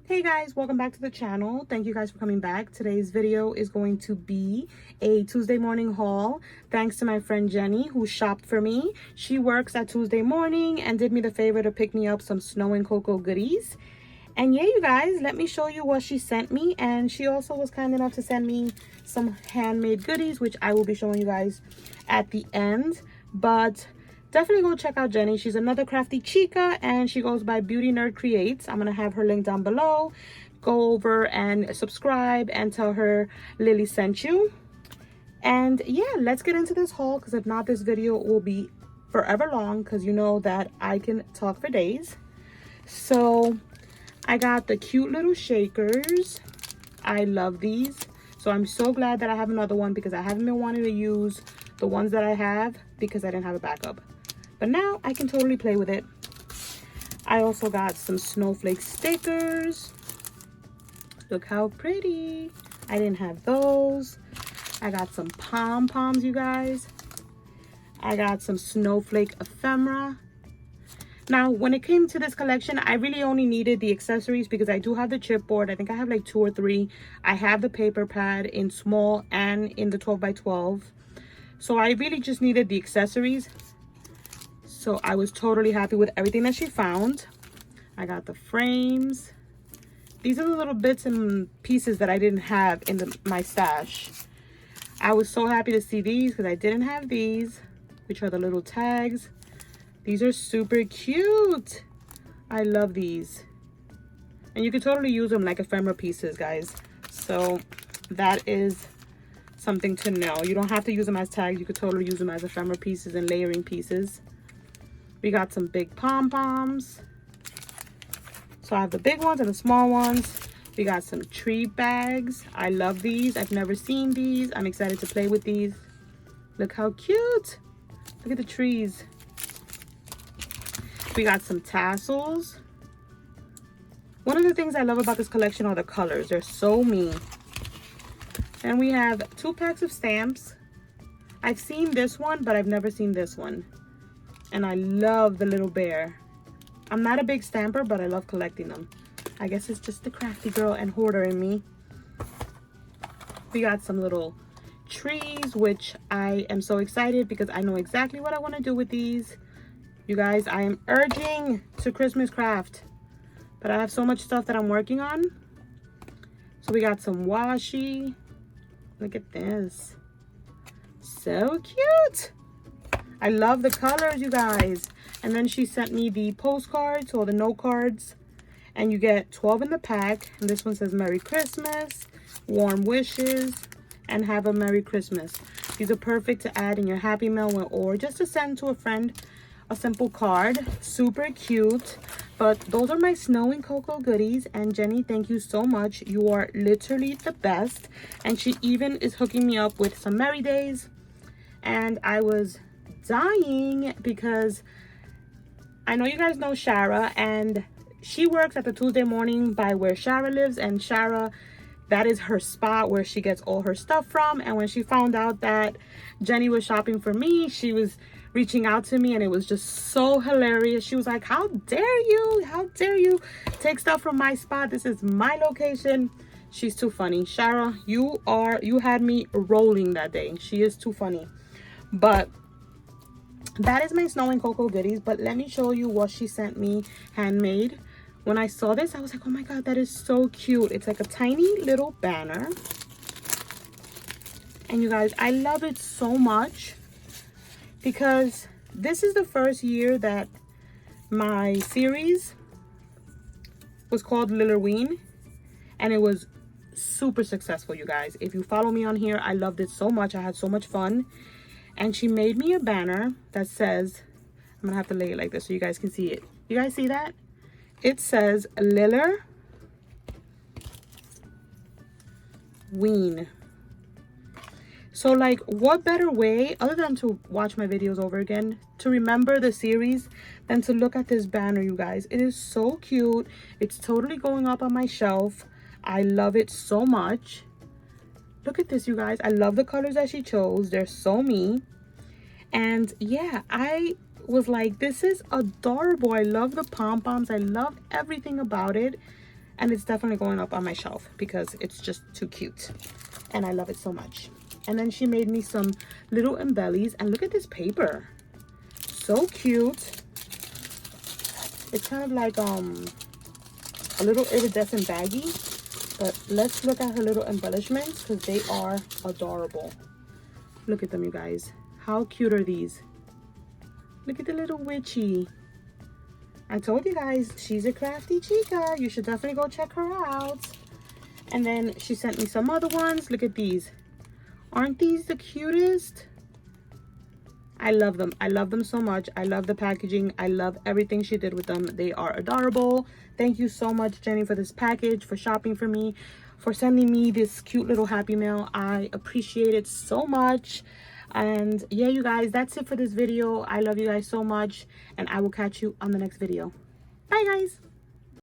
Hey guys, welcome back to the channel. Thank you guys for coming back. Today's video is going to be a Tuesday morning haul thanks to my friend Jenny who shopped for me. She works at Tuesday Morning and did me the favor to pick me up some snow and cocoa goodies. And yeah, you guys, let me show you what she sent me. And she also was kind enough to send me some handmade goodies, which I will be showing you guys at the end. But definitely go check out Jenny. She's another crafty chica and she goes by Beauty Nerd Creates. I'm gonna have her link down below. Go over and subscribe and tell her Lily sent you. And yeah, let's get into this haul, because if not, this video will be forever long, because you know that I can talk for days. So I got the cute little shakers. I love these. So I'm so glad that I have another one, because I haven't been wanting to use the ones that I have because I didn't have a backup. But now I can totally play with it. I also got some snowflake stickers. Look how pretty. I didn't have those. I got some pom-poms, you guys. I got some snowflake ephemera. Now, when it came to this collection, I really only needed the accessories because I do have the chipboard. I think I have like 2 or 3. I have the paper pad in small and in the 12 by 12. So I really just needed the accessories. So I was totally happy with everything that she found. I got the frames. These are the little bits and pieces that I didn't have in my stash. I was so happy to see these because I didn't have these, which are the little tags. These are super cute. I love these. And you can totally use them like ephemera pieces, guys. So that is something to know. You don't have to use them as tags. You could totally use them as ephemera pieces and layering pieces. We got some big pom-poms. So I have the big ones and the small ones. We got some tree bags. I love these. I've never seen these. I'm excited to play with these. Look how cute. Look at the trees. We got some tassels. One of the things I love about this collection are the colors. They're so me. And we have 2 packs of stamps. I've seen this one, but I've never seen this one. And I love the little bear. I'm not a big stamper, but I love collecting them. I guess it's just the crafty girl and hoarder in me. We got some little trees, which I am so excited because I know exactly what I want to do with these. You guys, I am urging to Christmas craft, but I have so much stuff that I'm working on. So we got some washi. Look at this. So cute. I love the colors, you guys. And then she sent me the postcards or the note cards. And you get 12 in the pack. And this one says Merry Christmas, Warm Wishes, and Have a Merry Christmas. These are perfect to add in your Happy Mail or just to send to a friend a simple card. Super cute. But those are my snow and cocoa goodies. And Jenny, thank you so much. You are literally the best. And she even is hooking me up with some Merry Days. And I was dying because I know you guys know Shara, and she works at the Tuesday Morning by where Shara lives, and Shara, that is her spot where she gets all her stuff from. And when she found out that Jenny was shopping for me, she was reaching out to me, and it was just so hilarious. She was like, how dare you take stuff from my spot? This is my location. She's too funny. Shara, you had me rolling that day. She is too funny. But that is my snow and cocoa goodies. But let me show you what she sent me handmade. When I saw this, I was like, oh my god, that is so cute. It's like a tiny little banner. And you guys, I love it so much because this is the first year that my series was called Liller, and it was super successful, you guys. If you follow me on here, I loved it so much. I had so much fun. And she made me a banner that says, I'm gonna have to lay it like this so you guys can see it. You guys see that? It says Liller Ween. So like, what better way other than to watch my videos over again to remember the series than to look at this banner, you guys. It is so cute. It's totally going up on my shelf. I love it so much. Look at this, you guys. I love the colors that she chose. They're so me. And yeah, I was like, this is adorable. I love the pom-poms. I love everything about it. And it's definitely going up on my shelf because it's just too cute. And I love it so much. And then she made me some little embellies. And look at this paper. So cute. It's kind of like a little iridescent baggie. But let's look at her little embellishments because they are adorable. Look at them, you guys. How cute are these? Look at the little witchy. I told you guys, she's a crafty chica. You should definitely go check her out. And then she sent me some other ones. Look at these. Aren't these the cutest? I love them. I love them so much. I love the packaging. I love everything she did with them. They are adorable. Thank you so much, Jenny, for this package, for shopping for me, for sending me this cute little Happy Mail. I appreciate it so much. And yeah, you guys, that's it for this video. I love you guys so much, and I will catch you on the next video. Bye, guys.